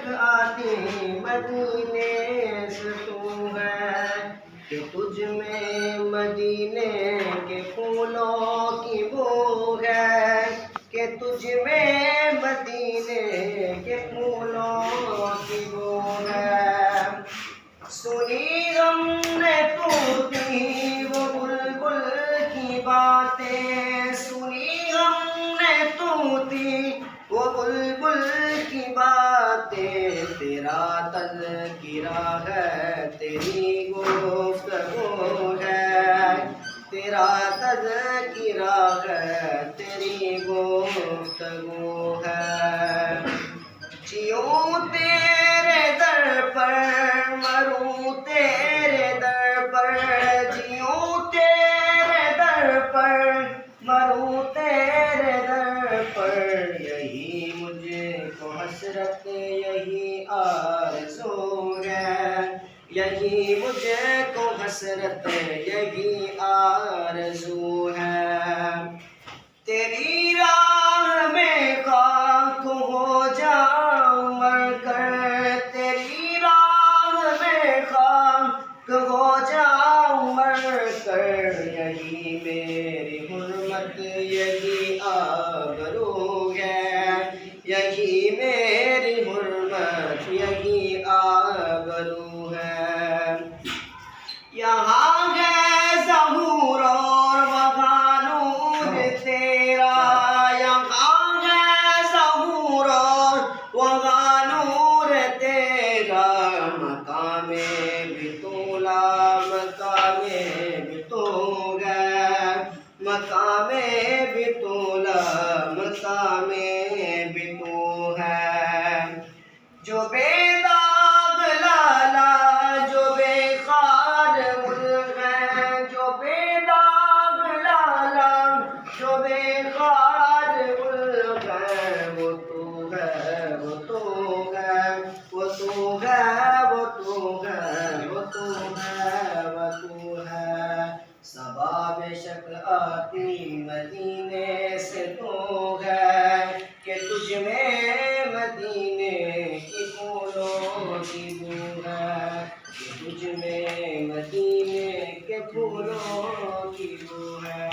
آتی مدینے سے تو ہے کہ تجھ میں مدینے کے پھولوں کی بو ہے کہ تجھ میں مدینے کے پھولوں کی بو ہے سنی ہم نے طوطی وہ بلبل کی باتیں سنی ہم نے طوطی وہ بلبل کی باتیں تیرا تذکرہ ہے تیری گفتگو ہے تیرا تذکرہ ہے تیری گفتگو ہے جیوں تیرے در پر مروں تیرے در پر جیوں تیرے در پر مروں تیرے در پر یہی مجھے کو حسرت یہی آرزو ہے یہی مجھے کو حسرت یہی آرزو ہے تیری راہ میں خاک ہو جاؤں مر کر تیری راہ میں خاک ہو جاؤں مر کر یہی میری حرمت یہی آبرو ہے یہی میری حرمت یہی آبرو ہے یہاں ہے ظہور اور وہاں نور تیرا یہاں ہے ظہور اور وہاں نور تیرا مقام بھی تولا مقام بھی تو ہے مقام بھی تولا مقام بھی تو ہے جو بے داغ لالا جو بے خار ملک ہے جو بے داغ لالا جو بے خار ملک ہے وہ تو ہے وہ تو ہے وہ تو ہے وہ تو ہے وہ تو ہے وہ تو ہے صبا بے شک آتی مدینے سے تو ہے کہ تجھ میں مدینے کی پھولوں کی بو ہے کہ تجھ میں مدینے کے پھولوں کی بو ہے